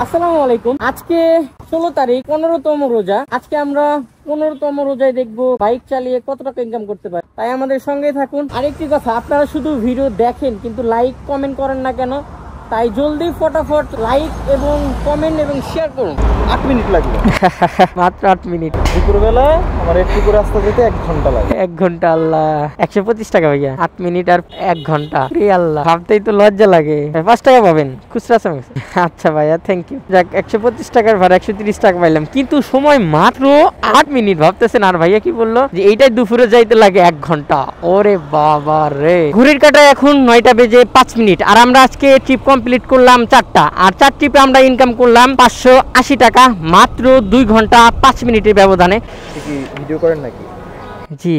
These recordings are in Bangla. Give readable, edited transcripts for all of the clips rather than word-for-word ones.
আসসালামু আলাইকুম। আজকে 16 তারিখ, 15তম রোজা। আজকে আমরা 15তম রোজায় দেখবো বাইক চালিয়ে কত টাকা ইনকাম করতে পারে। তাই আমাদের সঙ্গে থাকুন। আরেকটি কথা, আপনারা শুধু ভিডিও দেখেন কিন্তু লাইক কমেন্ট করেন না কেন? তাই জলদি ফটাফট লাইক এবং কমেন্ট এবং শেয়ার করুন। 8 মিনিট লাগবে মাত্র 8 মিনিট। দুপুরবেলা আমার একটু রাস্তা যেতে 1 ঘন্টা লাগে। 1 ঘন্টা? আল্লাহ, 125 টাকা ভাইয়া। 8 মিনিট আর 1 ঘন্টা, আল্লাহ, ভাবতেই তো লজ্জা লাগে। 5 টাকা পাবেন খুচরা সমেত। আচ্ছা ভাইয়া, থ্যাংক ইউ। যাক, 125 টাকার ভাড়া 130 টাকা পাইলাম, কিন্তু সময় মাত্র 8 মিনিট। ভাবতেছেন আর ভাইয়া কি বললো যে এইটাই দুপুরে যাইতে লাগে 1 ঘন্টা। ওরে বাবা রে। ঘড়ির কাঁটায় এখন 9টা বেজে 5 মিনিট। আর আমরা আজকে ট্রিপ কমপ্লিট করলাম 4টা, আর 4 ট্রিপে আমরা ইনকাম করলাম 580 টাকা মাত্র 2 ঘন্টা 5 মিনিটের ব্যবধানে। কি ভিডিও করেন নাকি? জি,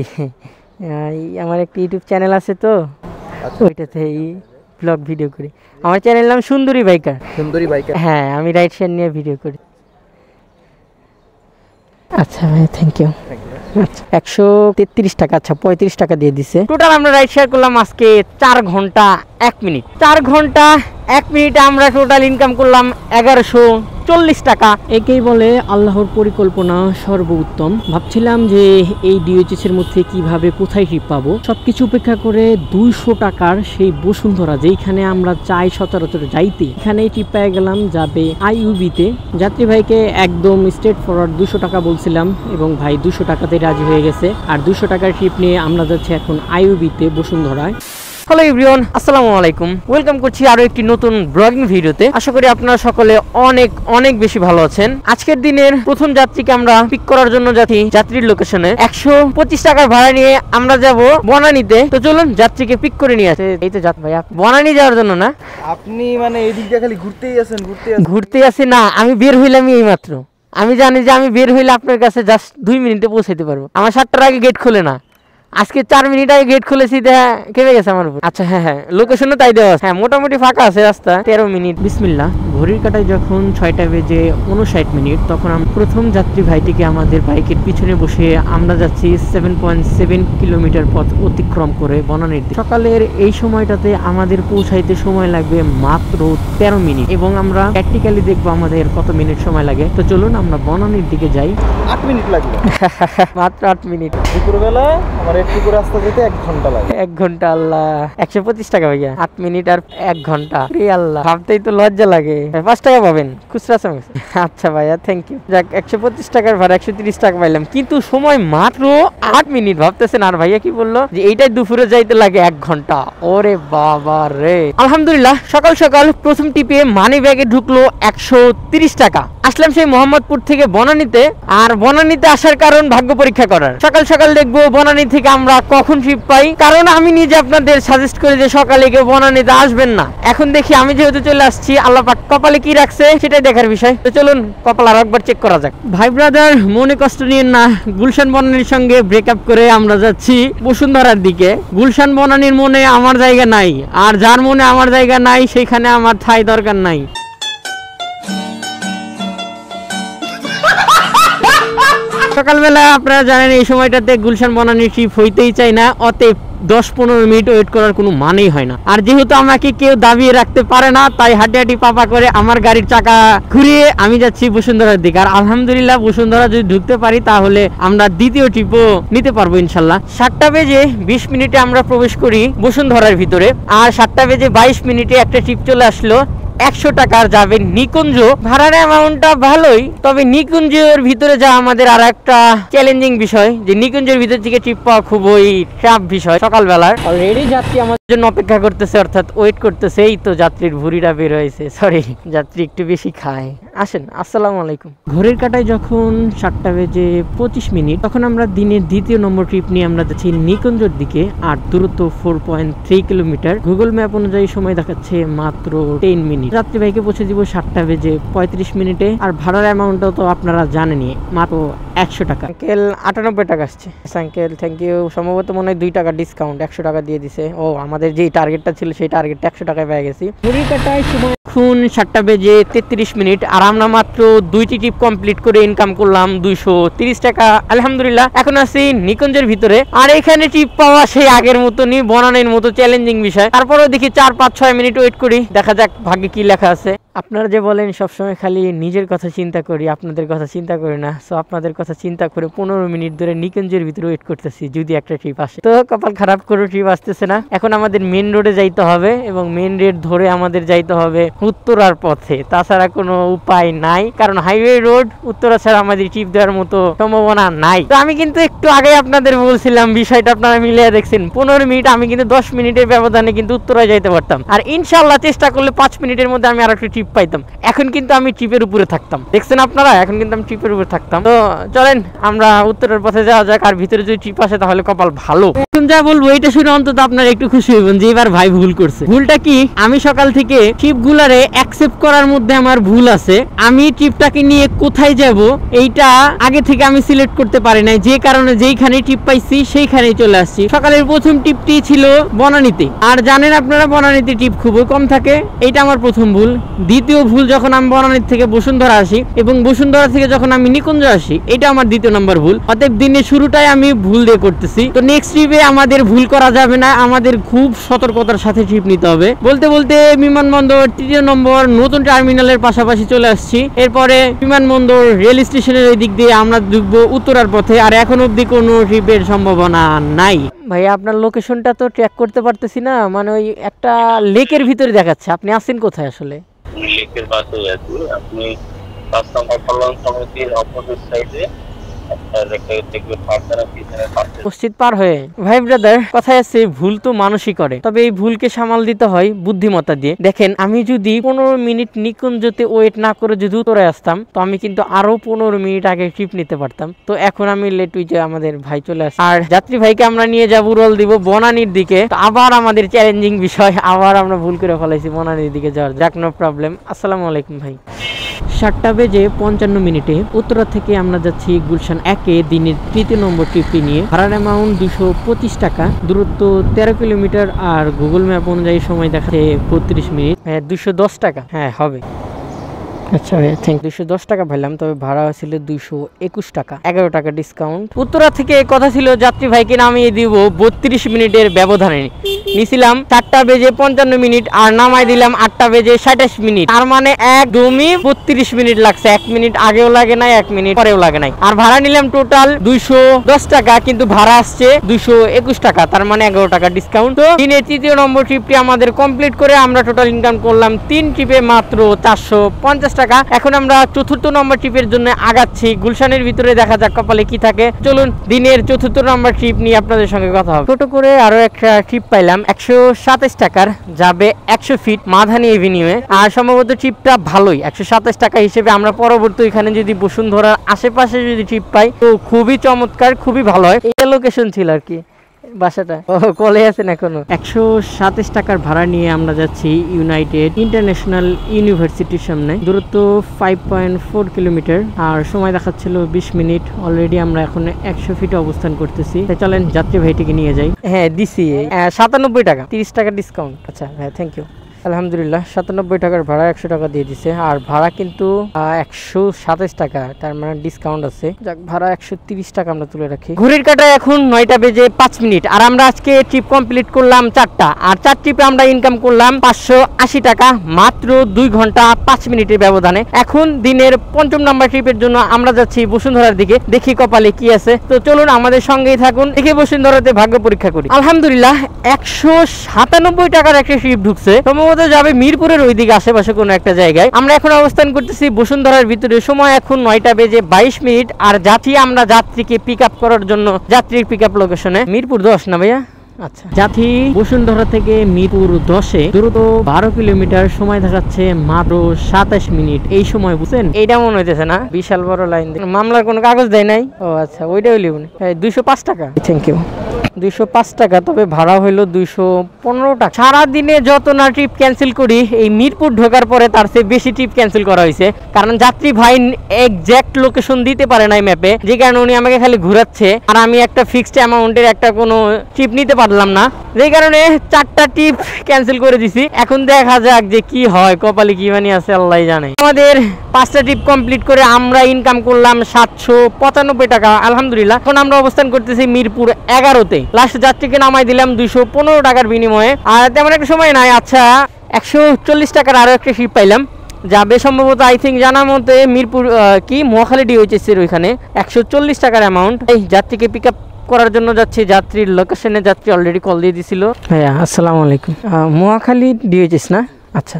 আমার একটা ইউটিউব চ্যানেল আছে, তো ওইটাতে ব্লগ ভিডিও করি। আমার চ্যানেল নাম সুন্দরী বাইকার। সুন্দরী বাইকার? হ্যাঁ, আমি রাইড শেয়ার নিয়ে ভিডিও করি। আচ্ছা ভাই, থ্যাংক ইউ। 133 টাকা। আচ্ছা, 35 টাকা দিয়ে দিছে। টোটাল আমরা রাইড শেয়ার করলাম আজকে 4 ঘন্টা 1 মিনিট। 4 ঘন্টা 1 মিনিটে আমরা টোটাল ইনকাম করলাম 1140 টাকা। একেই বলে আল্লাহর পরিকল্পনা সর্বোত্তম। ভাবছিলাম যে এই ডিওএইচএস এর মধ্যে কিভাবে কোথায় ট্রিপ পাবো, সবকিছু উপেক্ষা করে 200 টাকার সেই বসুন্ধরা, যেখানে আমরা চাই সচরাচর যাইতে, এখানে ট্রিপ পেয়ে গেলাম। যাবে আইইউবিতে। যাত্রী ভাইকে একদম স্ট্রেট ফরওয়ার্ড 200 টাকা বলছিলাম এবং ভাই 200 টাকাতে রাজি হয়ে গেছে। আর 200 টাকার ট্রিপ নিয়ে আমরা যাচ্ছি এখন আইইউবিতে, বসুন্ধরায়। হ্যালো এভরিওয়ান, আসসালামু আলাইকুম। ওয়েলকাম করছি আরো একটি নতুন ব্লগিং ভিডিওতে। আশা করি আপনারা সকলে অনেক অনেক বেশি ভালো আছেন। আজকের দিনের প্রথম যাত্রীকে আমরা পিক করার জন্য যাচ্ছি যাত্রীর লোকেশনে। 125 টাকার ভাড়া নিয়ে আমরা যাব বনানীতে। তো চলুন যাত্রীকে পিক করে নিয়ে আসে। এই তো যাত ভাই, বনানী যাওয়ার জন্য না? আপনি মানে এই দিকটা খালি ঘুরতেই আছেন? ঘুরতে আসি না, আমি বের হইলাম এই মাত্র। আমি জানি যে আমি বের হইলে আপনার কাছে জাস্ট 2 মিনিটে পৌঁছাইতে পারবো। আমার 7টার আগে গেট খুলে না। আজকে 4 মিনিট আগে গেট খুলেছি, কেঁপে গেছে আমার উপর। আচ্ছা হ্যাঁ, লোকেশনও তাই দেওয়া আছে। হ্যাঁ, মোটামুটি ফাঁকা আছে রাস্তা। 13 মিনিট। বিসমিল্লাহ। ঘড়ির কাঁটায় যখন 6টা বেজে 59 মিনিট, তখন আমরা প্রথম যাত্রী ভাইটিকে আমাদের বাইকের পিছনে বসে আমরা যাচ্ছি 7.7 কিলোমিটার পথ অতিক্রম করে বনানীর দিকে। সকালের এই সময়টাতে আমাদের পৌঁছাইতে সময় লাগবে মাত্র 13 মিনিট, এবং আমরা প্র্যাকটিক্যালি দেখবো আমাদের কত মিনিট সময় লাগে। তো চলুন আমরা বনানীর দিকে যাই। 8 মিনিট লাগবে মাত্র 8 মিনিট। দুপুরবেলা আমার একটু রাস্তা যেতে 1 ঘন্টা লাগে। 1 ঘন্টা? আল্লাহ, 125 টাকা ভাইয়া। 8 মিনিট আর 1 ঘন্টা, আল্লাহ, ভাবতেই তো লজ্জা লাগে। 5 টাকা পাবেন খুচরা সমেত। আচ্ছা ভাইয়া, থ্যাংক ইউ। যাক, 125 টাকার ভাড়া 130 টাকা পাইলাম, কিন্তু সময় মাত্র 8 মিনিট। ভাবতেছেন আর ভাইয়া কি বললো যে এইটাই দুপুরে যাইতে লাগে 1 ঘন্টা। ওরে বাবা রে। আলহামদুলিল্লাহ, সকাল সকাল প্রথম টিপে মানি ব্যাগে ঢুকলো 130 টাকা। আসলাম সেই মোহাম্মদপুর থেকে বনানীতে। আর বনানীতে আসার কারণ ভাগ্য পরীক্ষা করার। সকাল সকাল দেখবো বনানী থেকে আমরা কখন ট্রিপ পাই, কারণ আমি নিজে আপনাদের সাজেস্ট করি যে সকালে কেউ বনানীতে আসবেন না। এখন দেখি আমি যেহেতু চলে আসছি, আল্লাহ পাক কপালে কি রাখছে সেটাই দেখার বিষয়। তো চলুন কপাল আর একবার চেক করা যাক। ভাই ব্রাদার, মনে কষ্ট নিয়েন না। গুলশান বনানীর সঙ্গে ব্রেকআপ করে আমরা যাচ্ছি বসুন্ধরার দিকে। গুলশান বনানীর মনে আমার জায়গা নাই, আর যার মনে আমার জায়গা নাই সেখানে আমার ঠাঁই দরকার নাই। সকালবেলা আপনারা জানেন এই সময়টাতে গুলশান বনানী ট্রিপ হইতেই চাই না, অতএব 10-15 মিনিট ওয়েট করার কোনো মানেই হয় না। আর যেহেতু আমাকে কেউ দাবিয়ে রাখতে পারে না, তাই হাঁটি হাঁটি পাপা করে আমার গাড়ির চাকা ঘুরিয়ে আমি যাচ্ছি বসুন্ধরার দিকে। আর আলহামদুলিল্লাহ, বসুন্ধরা যদি ঢুকতে পারি তাহলে আমরা দ্বিতীয় ট্রিপও নিতে পারবো ইনশাল্লাহ। 7টা বেজে 20 মিনিটে আমরা প্রবেশ করি বসুন্ধরার ভিতরে। আর 7টা বেজে 22 মিনিটে একটা ট্রিপ চলে আসলো 100 টাকার, যাবে নিকুঞ্জ। ভাড়ার অ্যামাউন্টটা ভালোই, তবে নিকুঞ্জের ভিতরে যা আমাদের আর একটা চ্যালেঞ্জিং বিষয়, যে নিকুঞ্জের ভিতর থেকে ট্রিপ পাওয়া খুবই টাফ বিষয়। সকালবেলার অলরেডি যাত্রী আমাদের জন্য অপেক্ষা করতেছে, অর্থাৎ ওয়েট করতেছে। এই তো যাত্রীর ভুঁড়িটা বের হয়েছে, সরি, যাত্রী একটু বেশি খায়। আসেন, আসসালামু আলাইকুম। ঘড়ির কাঁটায় যখন 7টা বেজে 25 মিনিট, তখন আমরা দিনের দ্বিতীয় নম্বর ট্রিপ নিয়ে আমরা যাচ্ছি নিকুঞ্জের দিকে। আর দূরত্ব 4.3 কিলোমিটার। গুগল ম্যাপ অনুযায়ী সময় দেখাচ্ছে মাত্র 10 মিনিট। যাত্রী ভাইকে পৌঁছে দিব 7টা বেজে 35 মিনিটে। আর ভাড়ার অ্যামাউন্টটাও তো আপনারা জানেনই, মাত্র 100 টাকা। আঙ্কেল 98 টাকা আসছে। Uncle thank you. সম্ভবত মনে হয় 2 টাকা ডিসকাউন্ট, 100 টাকা দিয়ে দিছে। ও, আমাদের যেই টার্গেটটা ছিল সেই টার্গেটটা 100 টাকায় পেয়ে গেছি। ঘড়ির কাঁটায় সময় এখন 7টা বেজে 33 মিনিট। আর আমরা মাত্র 2টি ট্রিপ কমপ্লিট করে ইনকাম করলাম 230 টাকা। আলহামদুলিল্লাহ, এখন আছি নিকুঞ্জের ভিতরে। আর এখানে ট্রিপ পাওয়া সেই আগের মতনই, বনানীর মতো চ্যালেঞ্জিং বিষয়। তারপরেও দেখি 4, 5, 6 মিনিট ওয়েট করি, দেখা যাক ভাগ্যে কি লেখা আছে। আপনারা যে বলেন সবসময় খালি নিজের কথা চিন্তা করি, আপনাদের কথা চিন্তা করি না। সো আপনাদের কথা চিন্তা করে 15 মিনিট ধরে নিকুঞ্জের ভিতরে ওয়েট করতেছি যদি একটা ট্রিপ আসে। তো কপাল খারাপ করে ট্রিপ আসতেছে না। এখন আমাদের মেন রোডে যাইতে হবে এবং মেন রোড ধরে আমাদের যাইতে হবে উত্তরার পথে, তাছাড়া কোনো উপায় নাই, কারণ হাইওয়ে রোড উত্তরা ছাড়া আমাদের ট্রিপ দেওয়ার মতো সম্ভাবনা নাই। তো আমি কিন্তু একটু আগে আপনাদের বলছিলাম, বিষয়টা আপনারা মিলিয়ে দেখছেন, 15 মিনিট আমি কিন্তু 10 মিনিটের ব্যবধানে কিন্তু উত্তরায় যাইতে পারতাম, আর ইনশাল্লাহ চেষ্টা করলে 5 মিনিটের মধ্যে আমি আর একটা ট্রিপ পাইতাম। এখন কিন্তু আমি ট্রিপের উপরে থাকতাম, দেখছেন আপনারা, এখন কিন্তু আমি ট্রিপের উপরে থাকতাম। তো চলেন আমরা উত্তরের পথে যাওয়া যাক, আর ভিতরে যদি ট্রিপ আসে তাহলে কপাল ভালো। এখন যা বলবো এটা শুনে অন্তত আপনারা একটু খুশি হইবেন যে এবার ভাই ভুল করছে। ভুলটা কি, আমি সকাল থেকে ট্রিপগুলারে অ্যাকসেপ্ট করার মধ্যে আমার ভুল আছে। আমি ট্রিপটাকে নিয়ে কোথায় যাব এইটা আগে থেকে আমি সিলেক্ট করতে পারি নাই, যে কারণে যেইখানে ট্রিপ পাইছি সেইখানেই চলে আসছি। সকালের প্রথম ট্রিপটি ছিল বনানীতে, আর জানেন আপনারা বনানীতে ট্রিপ খুবই কম থাকে, এইটা আমার প্রথম ভুল। দ্বিতীয় ভুল, যখন আমি বনানীর থেকে বসুন্ধরা আসি এবং বসুন্ধরা থেকে যখন আমি নিকুঞ্জ আসি, এটা আমার দ্বিতীয় নম্বর ভুল। অতএব দিনের শুরুটাই আমি ভুল দিয়ে করতেছি। তো নেক্সট ট্রিপে আমাদের ভুল করা যাবে না, আমাদের খুব সতর্কতার সাথে ট্রিপ নিতে হবে। বলতে বলতে বিমানবন্দর 3 নম্বর নতুন টার্মিনালের পাশাপাশি চলে আসছি। এরপরে বিমানবন্দর রেল স্টেশনের ওই দিক দিয়ে আমরা ঢুকবো উত্তরার পথে, আর এখন অবধি কোনো ট্রিপের সম্ভাবনা নাই। ভাই আপনার লোকেশনটা তো ট্র্যাক করতে পারতেছি না, মানে ওই একটা লেকের ভিতরে দেখাচ্ছে। আপনি আছেন কোথায় আসলে? লেকের পাশে আছি, আপনি 5 নম্বর কল্যাণ সমিতির অপোজিট সাইডে মসজিদ পার হয়ে। ভাই ব্রাদার, কথায় আছে ভুল তো মানুষই করে, তবে এই ভুলকে সামাল দিতে হয় বুদ্ধিমত্তা দিয়ে। দেখেন, আমি যদি 15 মিনিট নিকুঞ্জতে ওয়েট না করে যদি উত্তরে আসতাম, তো আমি কিন্তু আরো 15 মিনিট আগে ট্রিপ নিতে পারতাম। তো এখন আমি লেট হয়ে আমাদের ভাই চলে আসে, আর যাত্রী ভাইকে আমরা নিয়ে যাবো রোল দিব বনানীর দিকে। তো আবার আমাদের চ্যালেঞ্জিং বিষয়, আবার আমরা ভুল করে ফেলাইছি বনানীর দিকে যাওয়ার। যাক, নো প্রবলেম। আসসালামু আলাইকুম ভাই। 7টা বেজে 55 মিনিটে উত্তরা থেকে আমরা যাচ্ছি গুলশান 1-এ দিনের 3 নম্বর ট্রিপটি নিয়ে। ভাড়ার অ্যামাউন্ট 225 টাকা, দূরত্ব 13 কিলোমিটার, আর গুগল ম্যাপ অনুযায়ী সময় দেখাচ্ছে 32 মিনিট। হ্যাঁ, 210 টাকা। হ্যাঁ, হবে। আচ্ছা ভাই, থ্যাংক। 210 টাকা ভাইলাম, তবে ভাড়া ছিল 221 টাকা, 11 টাকা ডিসকাউন্ট। উত্তরা থেকে কথা ছিল যাত্রী ভাইকে নামিয়ে দিব 32 মিনিটের ব্যবধানে। নিছিলাম 4টা বেজে 55 মিনিট, আর নামাই দিলাম 8টা বেজে 27 মিনিট। তার মানে একদমই 32 মিনিট লাগছে। 1 মিনিট আগেও লাগে নাই, 1 মিনিট পরেও লাগে নাই। আর ভাড়া নিলাম টোটাল 210 টাকা, কিন্তু ভাড়া আসছে 221 টাকা, তার মানে 11 টাকা ডিসকাউন্ট। তো দিনের 3 নম্বর ট্রিপটি আমাদের কমপ্লিট করে আমরা টোটাল ইনকাম করলাম 3 ট্রিপে মাত্র 450 টাকা। এখন আমরা 4র্থ নম্বর ট্রিপের জন্য আগাচ্ছি। গুলশানের ভিতরে দেখা যাক কপালে কি থাকে। চলুন দিনের 4র্থ নম্বর ট্রিপ নিয়ে আপনাদের সঙ্গে কথা হবে। ছোট করে আরো একটা ট্রিপ পাইলাম 127 টাকার, যাবে 100 ফিট মাধানী এভিনিউয়ে। আর সম্ভবত ট্রিপটা ভালোই, 127 টাকা হিসেবে আমরা পরবর্তী এখানে যদি বসুন্ধরার আশেপাশে যদি ট্রিপ পাই তো খুবই চমৎকার, খুবই ভালো হয়। এটা লোকেশন ছিল আর কি, বাসাটা কলে আছেন এখনো। 127 টাকার ভাড়া নিয়ে আমরা যাচ্ছি ইউনাইটেড ইন্টারন্যাশনাল ইউনিভার্সিটির সামনে। দূরত্ব 5.4 কিলোমিটার, আর সময় দেখাচ্ছিল 20 মিনিট। অলরেডি আমরা এখন 100 ফিটে অবস্থান করতেছি। চলেন যাত্রী ভাইটিকে নিয়ে যাই। হ্যাঁ, দিছি 97 টাকা, 30 টাকা ডিসকাউন্ট। আচ্ছা হ্যাঁ, থ্যাংক ইউ। আলহামদুলিল্লাহ, 97 টাকার ভাড়া 100 টাকা দিয়ে দিছে, আর ভাড়া কিন্তু 127 টাকা, তার মানে ডিসকাউন্ট আছে। যাক, ভাড়া 130 টাকা আমরা তুলে রাখি। ঘড়ির কাঁটায় এখন 9টা বেজে 5 মিনিট, আর আমরা আজকে ট্রিপ কমপ্লিট করলাম 4টা, আর 4 ট্রিপে আমরা ইনকাম করলাম 580 টাকা মাত্র 2 ঘন্টা 5 মিনিটের ব্যবধানে। এখন দিনের 5ম নাম্বার ট্রিপের জন্য আমরা যাচ্ছি বসুন্ধরার দিকে, দেখি কপালে কি আছে। তো চলুন আমাদের সঙ্গেই থাকুন, দেখে বসুন্ধরাতে ভাগ্য পরীক্ষা করি। আলহামদুলিল্লাহ, 197 টাকার একটা ট্রিপ ঢুকছে, যাবে মিরপুরের ওইদিকে আশেপাশে কোনো একটা জায়গায়। আমরা এখন অবস্থান করতেছি বসুন্ধরার ভিতরে। সময় এখন 9টা বেজে 22 মিনিট, আর যাচ্ছি আমরা যাত্রীকে পিক আপ করার জন্য যাত্রীর পিক আপ লোকেশনে। মিরপুর 10 না ভাইয়া? আচ্ছা, যাত্রী বসুন্ধরা থেকে মিরপুর 10-এ, দূরত্ব 12 কিলোমিটার, সময় দেখাচ্ছে মাত্র 27 মিনিট। এই সময় বুঝছেন, এইটা মনে হইতেছে না বিশাল বড় লাইন। মামলার কোনো কাগজ দেয় নাই? ও আচ্ছা, ওইটাই লিখুন। 205 টাকা, থ্যাংক ইউ। 205 টাকা, তবে ভাড়া হইলো 215 টাকা। সারাদিনে যত না ট্রিপ ক্যান্সেল করি, এই মিরপুর ঢোকার পরে তার চেয়ে বেশি ট্রিপ ক্যান্সেল করা হয়েছে, কারণ যাত্রী ভাই এক্সাক্ট লোকেশন দিতে পারে নাই ম্যাপে, যে কারণে উনি আমাকে খালি ঘুরাচ্ছে, আর আমি একটা ফিক্সড অ্যামাউন্টের একটা কোনো ট্রিপ নিতে পারলাম না, যে কারণে 4টা ট্রিপ ক্যান্সেল করে দিছি। এখন দেখা যাক যে কি হয়, কপালে কি বানি আছে আল্লাহ জানে। আমাদের 5টা ট্রিপ কমপ্লিট করে আমরা ইনকাম করলাম 795 টাকা। আলহামদুলিল্লাহ, এখন আমরা অবস্থান করতেছি মিরপুর 11-তে। লাস্ট যাত্রীকে নামাই দিলাম 215 টাকার বিনিময়ে, আর তেমন একটা সময় নাই। আচ্ছা, 140 টাকার আরো একটা ট্রিপ পাইলাম, যাবে সম্ভবত আই থিঙ্ক জানা মতে মিরপুর কি মহাখালী ডিওএইচএস এর ওইখানে 140 টাকার অ্যামাউন্ট। এই যাত্রীকে পিক আপ করার জন্য যাচ্ছি, যাত্রীর লোকেশনে যাত্রী অলরেডি কল দিয়ে দিছিল। ভাইয়া আসসালামু আলাইকুম, মহাখালী ডিওএইচএস না? আচ্ছা,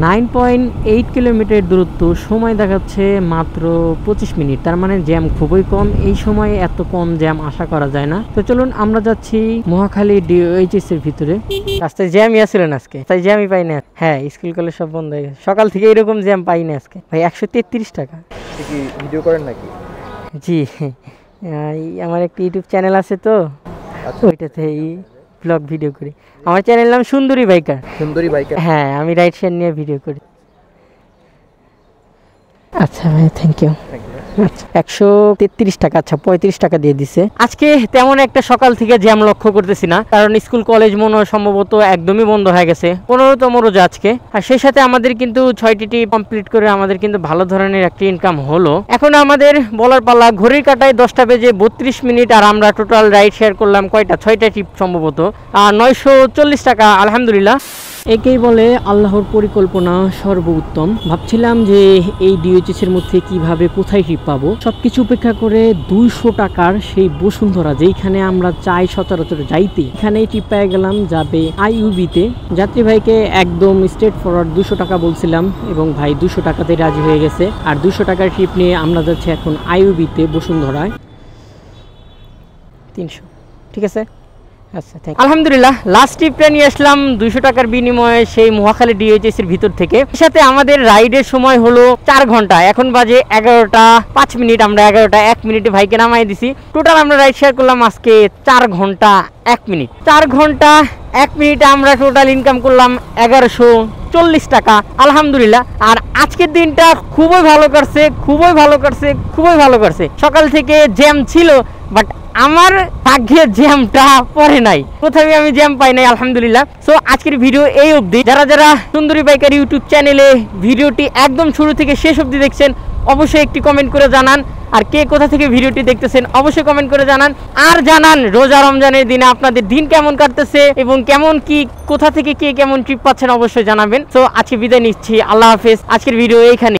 9.8 কিলোমিটার দূরত্ব, সময় দেখাচ্ছে মাত্র 25 মিনিট, তার মানে জ্যাম খুবই কম। এই সময়ে এত কম জ্যাম আশা করা যায় না। তো চলুন আমরা যাচ্ছি মহাখালী ডিওএইচএস এর ভিতরে। রাস্তায় জ্যামই আসছিলেন আজকে, তাই জ্যামই পাই না। হ্যাঁ, স্কুল কলেজ সব বন্ধ হয়ে গেছে, সকাল থেকে এরকম জ্যাম পাই না আজকে। ভাই 133 টাকা। কি ভিডিও করেন নাকি? জি, আমার একটা ইউটিউব চ্যানেল আছে তো, ওইটাতে ব্লগ ভিডিও করি। আমার চ্যানেল নাম সুন্দরী বাইকার। সুন্দরী বাইকার? হ্যাঁ, আমি রাইড শেয়ার নিয়ে ভিডিও করি। আচ্ছা ভাই, থ্যাংক ইউ। 133 টাকা, আচ্ছা 35 টাকা দিয়ে দিছে। আজকে তেমন একটা সকাল থেকে জ্যাম লক্ষ্য করতেছি না, কারণ স্কুল কলেজ মনে হয় সম্ভবত একদমই বন্ধ হয়ে গেছে। 15তম রোজা আজকে, আর সেই সাথে আমাদের কিন্তু 6টি ট্রিপ কমপ্লিট করে আমাদের কিন্তু ভালো ধরনের একটা ইনকাম হলো। এখন আমাদের বলার পালা, ঘড়ির কাটায় 10টা বেজে 32 মিনিট, আর আমরা টোটাল রাইড শেয়ার করলাম কয়টা? 6টা ট্রিপ সম্ভবত, 940 টাকা। আলহামদুলিল্লাহ, একেই বলে আল্লাহর পরিকল্পনা সর্বোত্তম। ভাবছিলাম যে এই ডিওএইচএস এর মধ্যে কিভাবে কোথায় ট্রিপ পাবো, সবকিছু উপেক্ষা করে 200 টাকার সেই বসুন্ধরা, যেখানে আমরা চাই সচরাচর যাইতে, এখানে ট্রিপ পেয়ে গেলাম। যাবে আইইউবিতে। যাত্রী ভাইকে একদম স্ট্রেট ফরওয়ার্ড 200 টাকা বলছিলাম, এবং ভাই 200 টাকাতে রাজি হয়ে গেছে। আর 200 টাকার ট্রিপ নিয়ে আমরা যাচ্ছি এখন আইইউবিতে, বসুন্ধরায়। 300, ঠিক আছে। আচ্ছা, থ্যাংক ইউ। আলহামদুলিল্লাহ, লাস্ট ট্রিপটা নিয়ে আসলাম 200 টাকার বিনিময়ে সেই মহাখালী ডিওএইচএস এর ভিতর থেকে। এর সাথে আমাদের রাইডের সময় হলো 4 ঘন্টা। এখন বাজে 11টা 5 মিনিট, আমরা 11টা 1 মিনিটে ভাইকে নামাই দিছি। টোটাল আমরা রাইড শেয়ার করলাম আজকে 4 ঘন্টা 1 মিনিট। 4 ঘন্টা 1 মিনিটে আমরা টোটাল ইনকাম করলাম 1140 টাকা। আলহামদুলিল্লাহ। আর আজকের দিনটা খুবই ভালো করছে, খুবই ভালো করছে, খুবই ভালো করছে। সকাল থেকে জ্যাম ছিল, বাট আমার ভাগ্যে জ্যামটা পড়ে নাই, কোথাও আমি জ্যাম পাই নাই। আলহামদুলিল্লাহ। সো আজকের ভিডিও এই অবধি। যারা যারা সুন্দরী বাইকার ইউটিউব চ্যানেলে ভিডিওটি একদম শুরু থেকে শেষ অবধি দেখছেন, অবশ্যই একটি কমেন্ট করে জানান। আর কে কোথা থেকে ভিডিওটি দেখতেছেন অবশ্যই কমেন্ট করে জানান। আর জানান রোজা রমজানের দিনে আপনাদের দিন কেমন কাটতেছে, এবং কেমন কি কোথা থেকে কে কেমন ট্রিপ পাচ্ছেন অবশ্যই জানাবেন। সো আজকে বিদায় নিচ্ছি, আল্লাহ হাফেজ। আজকের ভিডিও এইখানে।